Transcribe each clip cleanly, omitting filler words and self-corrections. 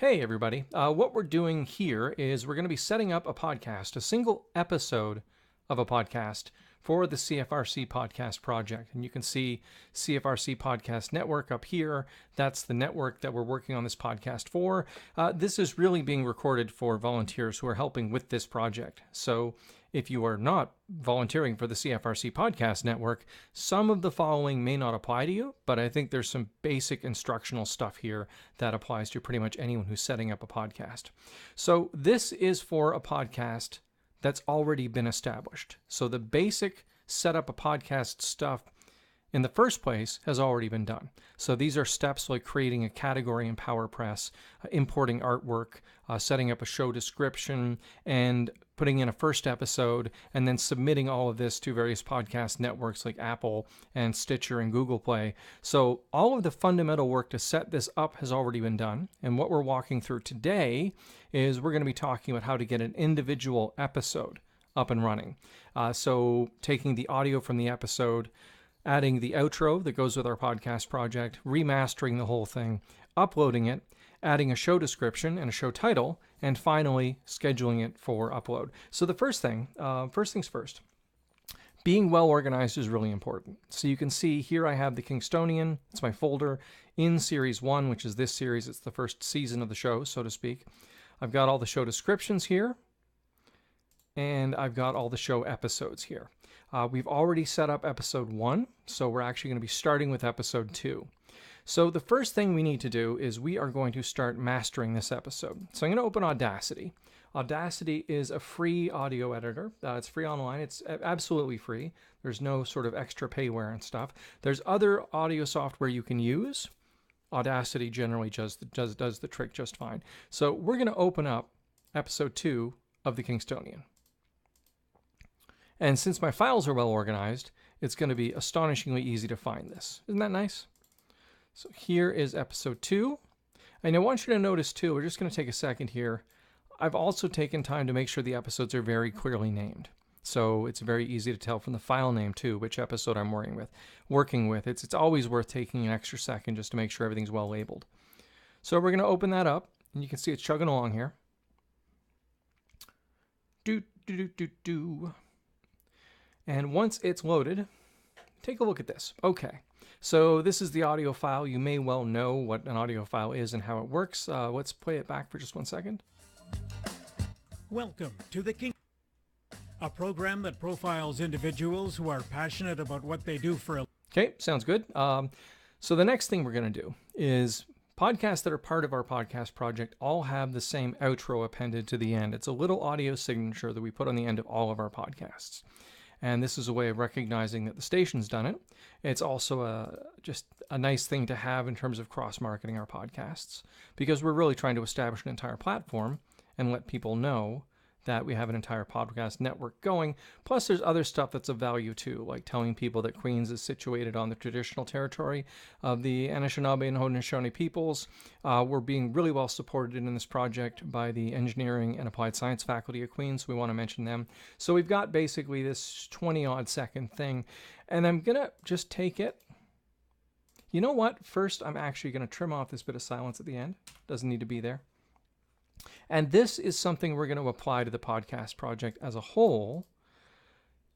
Hey everybody, what we're doing here is we're going to be setting up a podcast, a single episode of a podcast for the CFRC podcast project. And you can see CFRC Podcast Network up here. That's the network that we're working on this podcast for. This is really being recorded for volunteers who are helping with this project. So if you are not volunteering for the CFRC Podcast Network, some of the following may not apply to you, but I think there's some basic instructional stuff here that applies to pretty much anyone who's setting up a podcast. So this is for a podcast that's already been established. So the basic setup a podcast stuff in the first place has already been done. So these are steps like creating a category in PowerPress, importing artwork, setting up a show description, and putting in a first episode, and then submitting all of this to various podcast networks like Apple and Stitcher and Google Play. So all of the fundamental work to set this up has already been done. And what we're walking through today is we're going to be talking about how to get an individual episode up and running. So taking the audio from the episode, adding the outro that goes with our podcast project, remastering the whole thing, uploading it, adding a show description and a show title, and finally scheduling it for upload. So the first things first, being well organized is really important. So you can see here I have the Kingstonian, it's my folder in series 1, which is this series. It's the first season of the show, so to speak. I've got all the show descriptions here, and I've got all the show episodes here. We've already set up episode 1, so we're actually going to be starting with episode 2. So the first thing we need to do is we are going to start mastering this episode. So I'm going to open Audacity. Audacity is a free audio editor. It's free online. It's absolutely free. There's no sort of extra payware and stuff. There's other audio software you can use. Audacity generally does the trick just fine. So we're going to open up episode 2 of the Kingstonian. And since my files are well organized, it's going to be astonishingly easy to find this. Isn't that nice? So here is episode 2. And I want you to notice too, we're just going to take a second here. I've also taken time to make sure the episodes are very clearly named. So it's very easy to tell from the file name too, which episode I'm working with. It's always worth taking an extra second just to make sure everything's well labeled. So we're going to open that up, and you can see it's chugging along here. And once it's loaded, take a look at this. Okay, so this is the audio file. You may well know what an audio file is and how it works. Let's play it back for just 1 second. Welcome to the King, a program that profiles individuals who are passionate about what they do for a... Okay, sounds good. So the next thing we're going to do is podcasts that are part of our podcast project all have the same outro appended to the end. It's a little audio signature that we put on the end of all of our podcasts. And this is a way of recognizing that the station's done it. It's also just a nice thing to have in terms of cross-marketing our podcasts, because we're really trying to establish an entire platform and let people know that we have an entire podcast network going. Plus, there's other stuff that's of value too, like telling people that Queens is situated on the traditional territory of the Anishinaabe and Haudenosaunee peoples. We're being really well supported in this project by the engineering and applied science faculty of Queens. So we want to mention them. So we've got basically this 20-odd second thing, and I'm going to just take it. You know what? First, I'm actually going to trim off this bit of silence at the end. Doesn't need to be there. And this is something we're going to apply to the podcast project as a whole.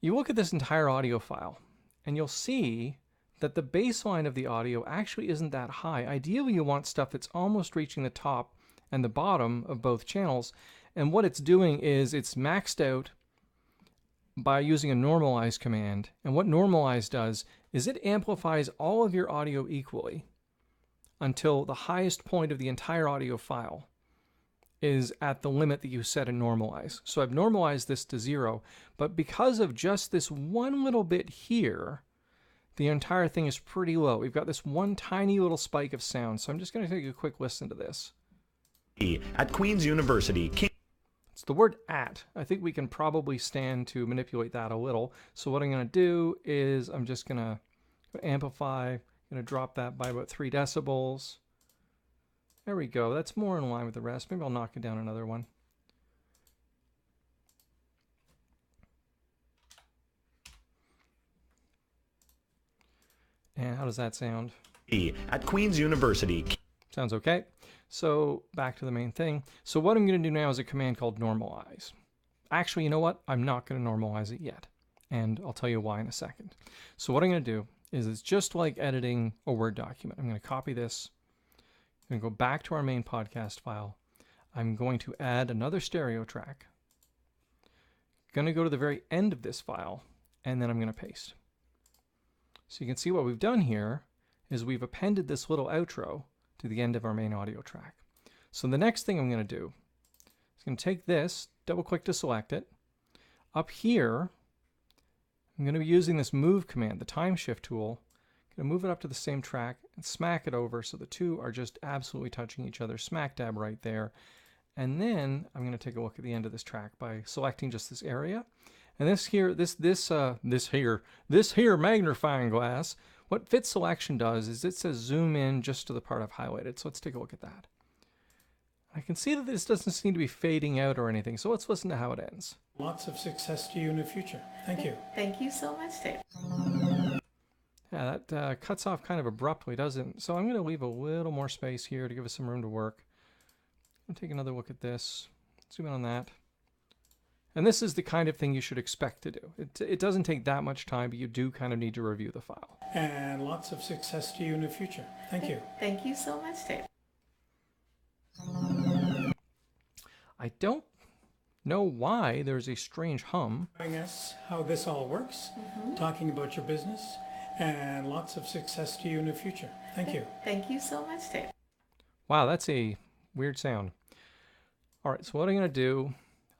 You look at this entire audio file, and you'll see that the baseline of the audio actually isn't that high. Ideally, you want stuff that's almost reaching the top and the bottom of both channels. And what it's doing is it's maxed out by using a normalize command. And what normalize does is it amplifies all of your audio equally until the highest point of the entire audio file is at the limit that you set in normalize. So I've normalized this to 0, but because of just this one little bit here, the entire thing is pretty low. We've got this one tiny little spike of sound. So I'm just going to take a quick listen to this. At Queen's University. It's the word at. I think we can probably stand to manipulate that a little. So what I'm going to do is I'm just going to amplify, going to drop that by about 3 decibels. There we go. That's more in line with the rest. Maybe I'll knock it down another one. And how does that sound? At Queen's University. Sounds okay. So back to the main thing. So what I'm going to do now is a command called normalize. Actually, you know what? I'm not going to normalize it yet. And I'll tell you why in a second. So what I'm going to do is it's just like editing a Word document. I'm going to copy this. I'm going to go back to our main podcast file. I'm going to add another stereo track. Going to go to the very end of this file, and then I'm going to paste. So you can see what we've done here is we've appended this little outro to the end of our main audio track. So the next thing I'm going to do is going to take this, double click to select it. Up here, I'm going to be using this move command, the time shift tool. I'm going to move it up to the same track and smack it over so the two are just absolutely touching each other, smack dab right there. And then I'm going to take a look at the end of this track by selecting just this area. And this here magnifying glass, what fit selection does is it says zoom in just to the part I've highlighted. So let's take a look at that. I can see that this doesn't seem to be fading out or anything. So let's listen to how it ends. Lots of success to you in the future. Thank you. Thank you so much, Dave. Yeah, that cuts off kind of abruptly, doesn't it? So I'm going to leave a little more space here to give us some room to work. I'm going to take another look at this, zoom in on that. And this is the kind of thing you should expect to do. It doesn't take that much time, but you do kind of need to review the file. And lots of success to you in the future. Thank you. Thank you so much, Dave. I don't know why there's a strange hum. Showing us how this all works, talking about your business, and lots of success to you in the future. Thank you. Thank you so much, Dave. Wow, that's a weird sound. All right, so what I'm going to do,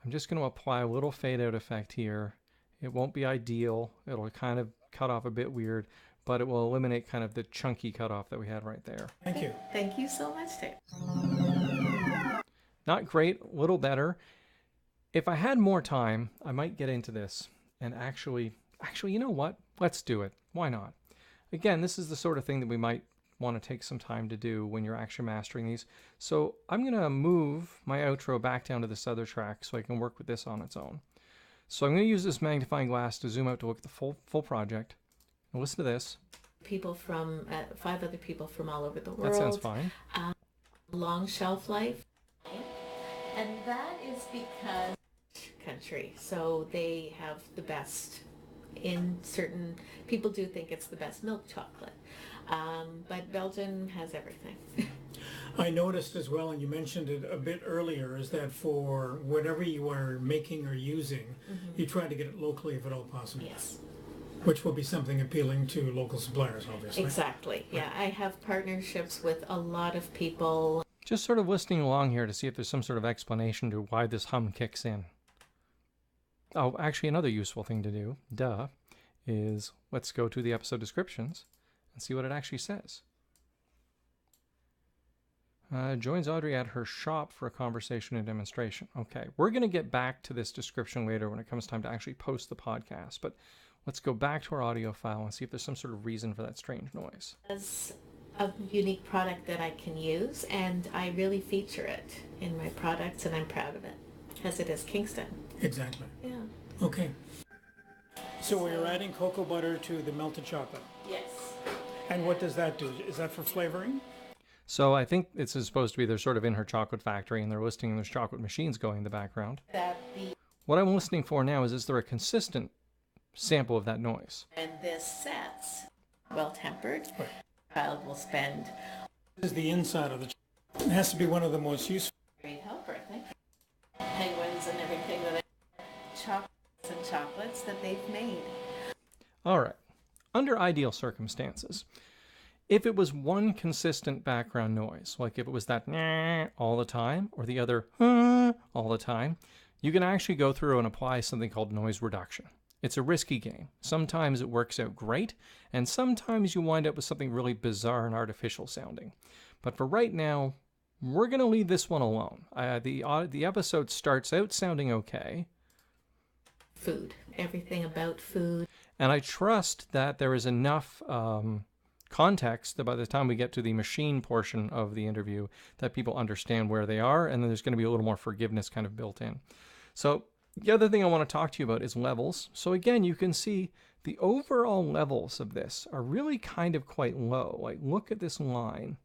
I'm just going to apply a little fade out effect here. It won't be ideal. It'll kind of cut off a bit weird, but it will eliminate kind of the chunky cutoff that we had right there. Thank you. Thank you so much, Dave. Not great, a little better. If I had more time, I might get into this and actually, you know what? Let's do it. Why not? Again, this is the sort of thing that we might want to take some time to do when you're actually mastering these. So I'm going to move my outro back down to this other track so I can work with this on its own. So I'm going to use this magnifying glass to zoom out to look at the full project. And listen to this. People from 5 other people from all over the world. That sounds fine. Long shelf life. And that is because country. So they have the best in certain, people do think it's the best milk chocolate. But Belgium has everything. I noticed as well, and you mentioned it a bit earlier, is that for whatever you are making or using, you try to get it locally if at all possible. Yes. Which will be something appealing to local suppliers, obviously. Exactly. Yeah, I have partnerships with a lot of people. Just sort of listening along here to see if there's some sort of explanation to why this hum kicks in. Oh, actually another useful thing to do, is let's go to the episode descriptions and see what it actually says. Joins Audrey at her shop for a conversation and demonstration. Okay, we're going to get back to this description later when it comes time to actually post the podcast, but let's go back to our audio file and see if there's some sort of reason for that strange noise. As a unique product that I can use, and I really feature it in my products, and I'm proud of it, as it is Kingston. Exactly. Yeah. Okay. So we're adding cocoa butter to the melted chocolate. Yes. And what does that do? Is that for flavoring? So I think it's supposed to be they're sort of in her chocolate factory and they're listening and there's chocolate machines going in the background. What I'm listening for now is there a consistent sample of that noise? And this sets well-tempered. Right. Child will spend. This is the inside of the chocolate. It has to be one of the most useful. Great helper, I think. Penguins and everything that chocolates that they've made. All right. Under ideal circumstances, if it was one consistent background noise, like if it was that nah all the time or the other all the time, you can actually go through and apply something called noise reduction. It's a risky game. Sometimes it works out great, and sometimes you wind up with something really bizarre and artificial sounding. But for right now, we're going to leave this one alone. The episode starts out sounding okay. Food. Everything about food. And I trust that there is enough context that by the time we get to the machine portion of the interview that people understand where they are, and then there's going to be a little more forgiveness kind of built in. So the other thing I want to talk to you about is levels. So again, you can see the overall levels of this are really kind of quite low. Like, look at this line.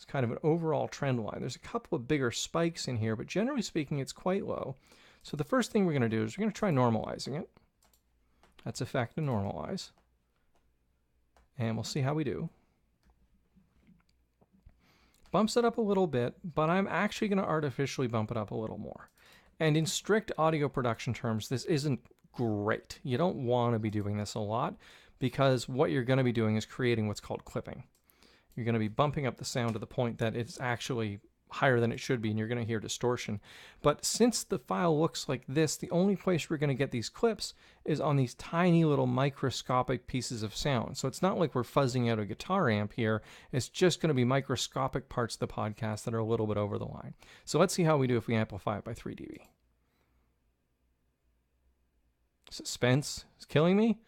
It's kind of an overall trend line. There's a couple of bigger spikes in here, but generally speaking, it's quite low. So the first thing we're going to do is we're going to try normalizing it. That's effect and normalize. And we'll see how we do. Bumps it up a little bit, but I'm actually going to artificially bump it up a little more. And in strict audio production terms, this isn't great. You don't want to be doing this a lot because what you're going to be doing is creating what's called clipping. You're going to be bumping up the sound to the point that it's actually higher than it should be, and you're going to hear distortion. But since the file looks like this, the only place we're going to get these clips is on these tiny little microscopic pieces of sound. So it's not like we're fuzzing out a guitar amp here. It's just going to be microscopic parts of the podcast that are a little bit over the line. So let's see how we do if we amplify it by 3 dB. Suspense is killing me.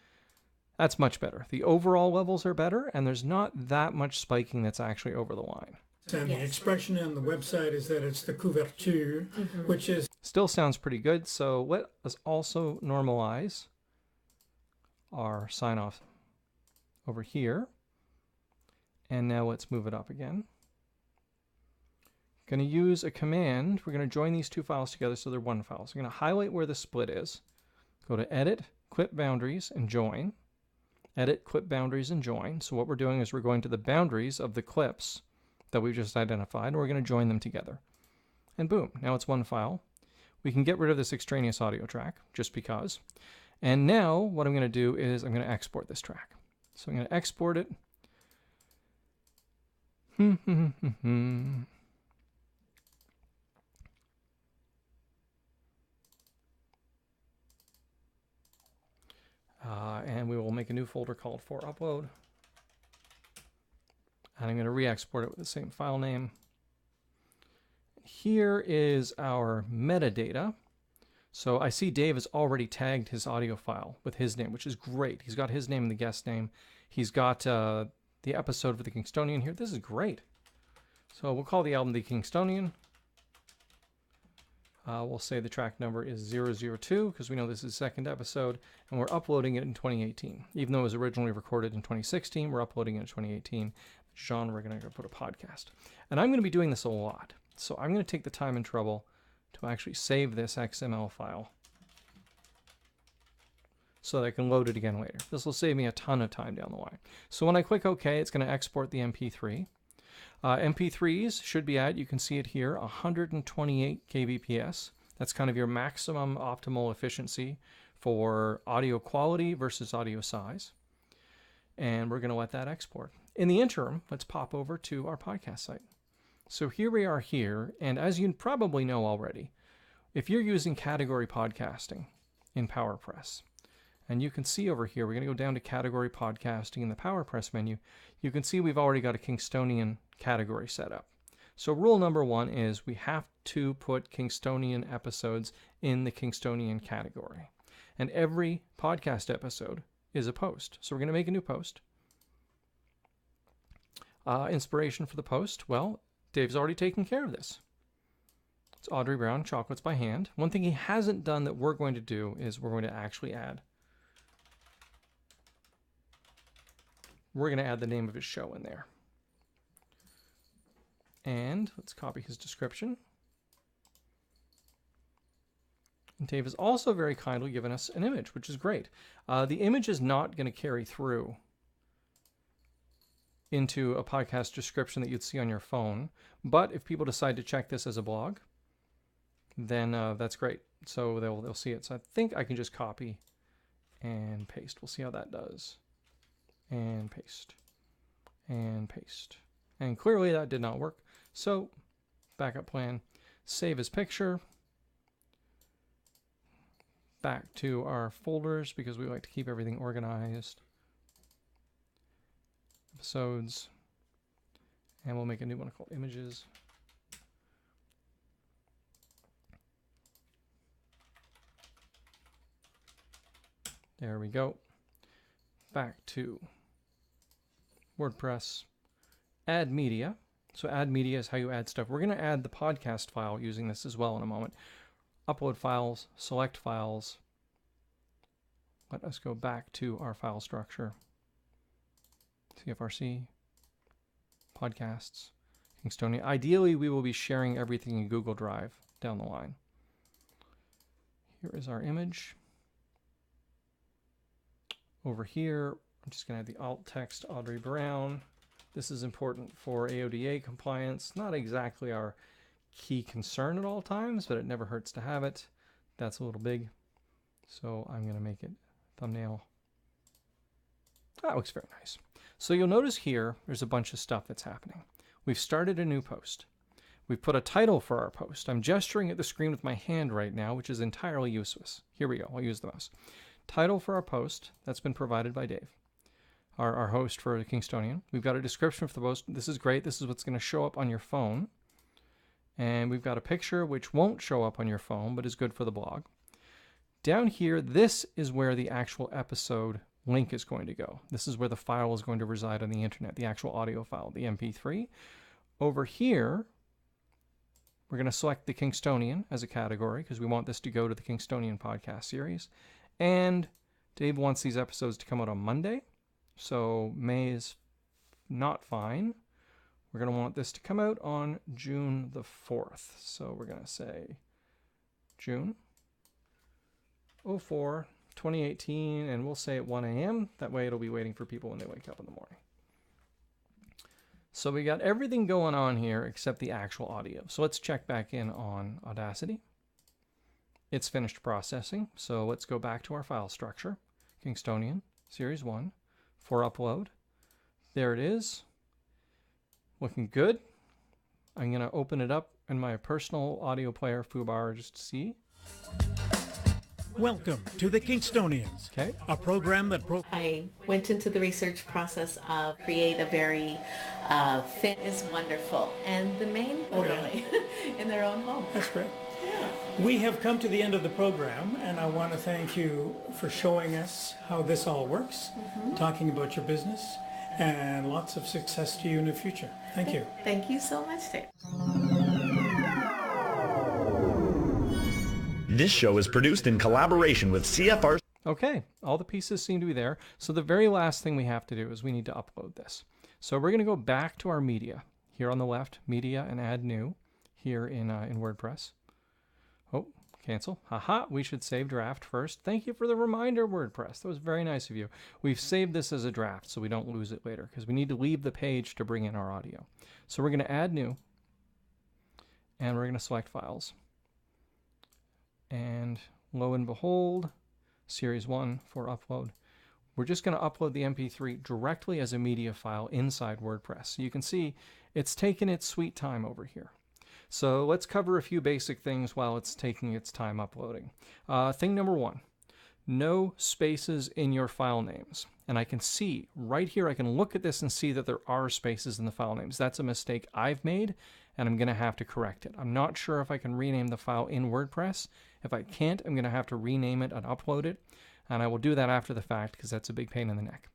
That's much better. The overall levels are better, and there's not that much spiking that's actually over the line. And the expression on the website is that it's the couverture, which is... Still sounds pretty good, so let us also normalize our sign-off over here. And now let's move it up again. Going to use a command. We're going to join these two files together so they're one file. So we're going to highlight where the split is. Go to Edit, Clip Boundaries, and Join. Edit, Clip Boundaries, and Join. So what we're doing is we're going to the boundaries of the clips that we've just identified, and we're going to join them together. And boom, now it's one file. We can get rid of this extraneous audio track, just because. And now what I'm going to do is I'm going to export this track. So I'm going to export it. And we will make a new folder called for upload. And I'm going to re-export it with the same file name. Here is our metadata. So I see Dave has already tagged his audio file with his name, which is great. He's got his name and the guest name. He's got the episode for the Kingstonian here. This is great. So we'll call the album the Kingstonian. We'll say the track number is 002 because we know this is the second episode, and we're uploading it in 2018. Even though it was originally recorded in 2016, we're uploading it in 2018. Genre, we're going to put a podcast. And I'm going to be doing this a lot. So I'm going to take the time and trouble to actually save this XML file so that I can load it again later. This will save me a ton of time down the line. So when I click OK, it's going to export the MP3. MP3s should be at, you can see it here, 128 kbps. That's kind of your maximum optimal efficiency for audio quality versus audio size. And we're going to let that export. In the interim, let's pop over to our podcast site. So here we are here, and as you probably know already, if you're using category podcasting in PowerPress, and you can see over here, we're going to go down to category podcasting in the PowerPress menu. You can see we've already got a Kingstonian category set up. So rule number 1 is we have to put Kingstonian episodes in the Kingstonian category. And every podcast episode is a post. So we're going to make a new post. Inspiration for the post, well, Dave's already taken care of this. It's Audrey Brown, Chocolates by Hand. One thing he hasn't done that we're going to do is we're going to actually add. We're going to add the name of his show in there. And let's copy his description. And Dave has also very kindly given us an image, which is great. The image is not going to carry through into a podcast description that you'd see on your phone. But if people decide to check this as a blog, then that's great. So they'll see it. So I think I can just copy and paste. We'll see how that does. And paste. And paste. And clearly that did not work. So backup plan. Save as picture. Back to our folders because we like to keep everything organized. Episodes, and we'll make a new one called images. There we go. Back to WordPress. Add media. So add media is how you add stuff. We're going to add the podcast file using this as well in a moment. Upload files, select files. Let us go back to our file structure. CFRC, podcasts, Kingstonian. Ideally, we will be sharing everything in Google Drive down the line. Here is our image. Over here, I'm just going to add the alt text Audrey Brown. This is important for AODA compliance. Not exactly our key concern at all times, but it never hurts to have it. That's a little big, so I'm going to make it thumbnail. That looks very nice. So you'll notice here, there's a bunch of stuff that's happening. We've started a new post. We've put a title for our post. I'm gesturing at the screen with my hand right now, which is entirely useless. Here we go. I'll use the mouse. Title for our post. That's been provided by Dave, our host for the Kingstonian. We've got a description for the post. This is great. This is what's going to show up on your phone. And we've got a picture which won't show up on your phone, but is good for the blog. Down here, this is where the actual episode link is going to go. This is where the file is going to reside on the internet, the actual audio file, the MP3. Over here, we're going to select the Kingstonian as a category because we want this to go to the Kingstonian podcast series. And Dave wants these episodes to come out on Monday. So May is not fine. We're going to want this to come out on June the 4th. So we're going to say June 04, 2018, and we'll say at 1 a.m. That way it'll be waiting for people when they wake up in the morning. So we got everything going on here except the actual audio. So let's check back in on Audacity. It's finished processing. So let's go back to our file structure. Kingstonian, Series 1, for upload. There it is. Looking good. I'm going to open it up in my personal audio player, Fubar, just to see. Welcome to the Kingstonians, Okay. a program that I went into the research process of create a very fit is wonderful, and the main literally in their own home. That's great. We have come to the end of the program, and I want to thank you for showing us how this all works, talking about your business, and lots of success to you in the future. Thank you. Thank you so much, Dave. This show is produced in collaboration with CFRC. Okay, all the pieces seem to be there. So the very last thing we have to do is we need to upload this. So we're going to go back to our media. Here on the left, media and add new here in WordPress. Oh, cancel. Haha, we should save draft first. Thank you for the reminder, WordPress. That was very nice of you. We've saved this as a draft so we don't lose it later because we need to leave the page to bring in our audio. So we're going to add new and we're going to select files. And lo and behold, Series 1 for upload. We're just going to upload the MP3 directly as a media file inside WordPress. So you can see it's taken its sweet time over here. So let's cover a few basic things while it's taking its time uploading. Thing number one, no spaces in your file names. And I can see right here, I can look at this and see that there are spaces in the file names. That's a mistake I've made, and I'm going to have to correct it. I'm not sure if I can rename the file in WordPress. If I can't, I'm going to have to rename it and upload it. And I will do that after the fact because that's a big pain in the neck.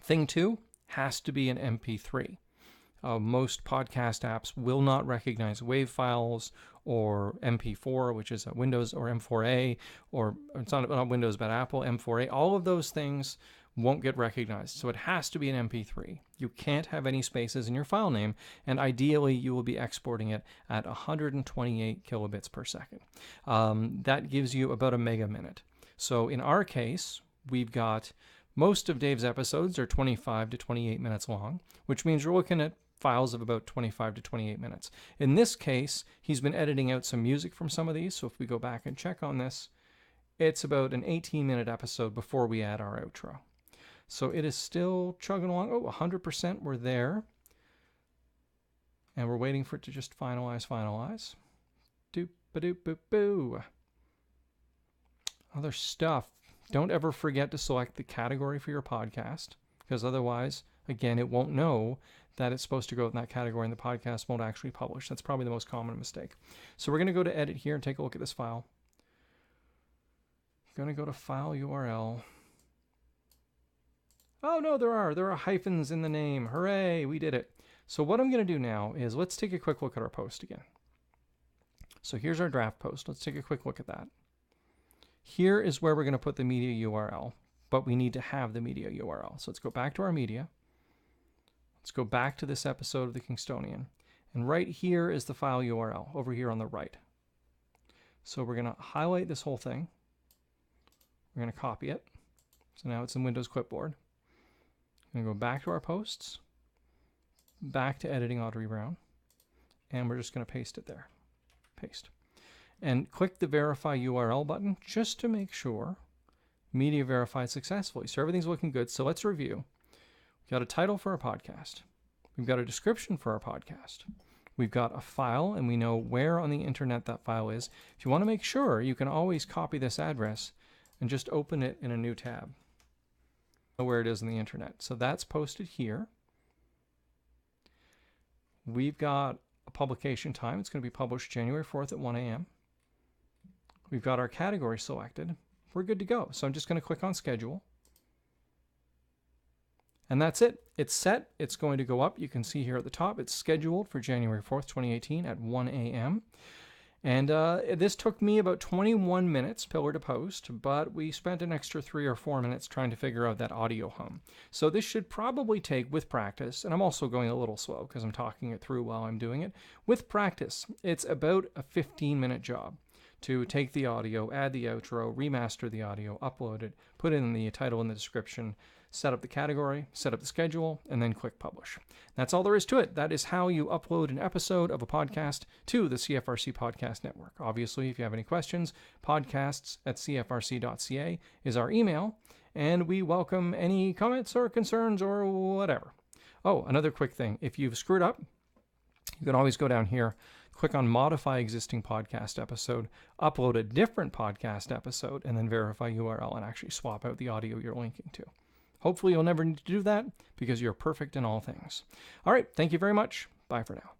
Thing two has to be an MP3. Most podcast apps will not recognize WAV files or MP4, which is a Windows, or M4A, or it's not Windows but Apple, M4A. All of those things won't get recognized. So it has to be an MP3. You can't have any spaces in your file name, and ideally you will be exporting it at 128 kilobits per second. That gives you about a mega minute. So in our case, we've got most of Dave's episodes are 25 to 28 minutes long, which means you're looking at files of about 25 to 28 minutes. In this case, he's been editing out some music from some of these, so if we go back and check on this, it's about an 18-minute episode before we add our outro. So it is still chugging along. Oh, 100% we're there. And we're waiting for it to just finalize. Doop-a-doop-boop-boo. Other stuff. Don't ever forget to select the category for your podcast, because otherwise, again, it won't know that it's supposed to go in that category and the podcast won't actually publish. That's probably the most common mistake. So we're going to go to edit here and take a look at this file. Going to go to file URL. Oh no, there are hyphens in the name. Hooray, we did it. So what I'm going to do now is let's take a quick look at our post again. So here's our draft post. Let's take a quick look at that. Here is where we're going to put the media URL, but we need to have the media URL. So let's go back to our media. Let's go back to this episode of The Kingstonian. And right here is the file URL, over here on the right. So we're going to highlight this whole thing. We're going to copy it. So now it's in Windows Clipboard. I'm going to go back to our posts, back to editing Audrey Brown, and we're just going to paste it there. Paste. And click the Verify URL button just to make sure media verified successfully. So everything's looking good. So let's review. We've got a title for our podcast. We've got a description for our podcast. We've got a file, and we know where on the internet that file is. If you want to make sure, you can always copy this address and just open it in a new tab. Know where it is on the internet. So that's posted here. We've got a publication time. It's going to be published January 4th at 1 a.m. We've got our category selected. We're good to go. So I'm just going to click on schedule. And that's it. It's set. It's going to go up. You can see here at the top, it's scheduled for January 4th, 2018 at 1 a.m. And this took me about 21 minutes, pillar to post, but we spent an extra 3 or 4 minutes trying to figure out that audio hum. So this should probably take, with practice, and I'm also going a little slow because I'm talking it through while I'm doing it. With practice, it's about a 15-minute job to take the audio, add the outro, remaster the audio, upload it, put in the title and the description, set up the category, set up the schedule, and then click publish. That's all there is to it. That is how you upload an episode of a podcast to the CFRC Podcast Network. Obviously, if you have any questions, podcasts@cfrc.ca is our email, and we welcome any comments or concerns or whatever. Oh, another quick thing. If you've screwed up, you can always go down here, click on Modify Existing Podcast Episode, upload a different podcast episode, and then verify URL and actually swap out the audio you're linking to. Hopefully you'll never need to do that because you're perfect in all things. All right, thank you very much. Bye for now.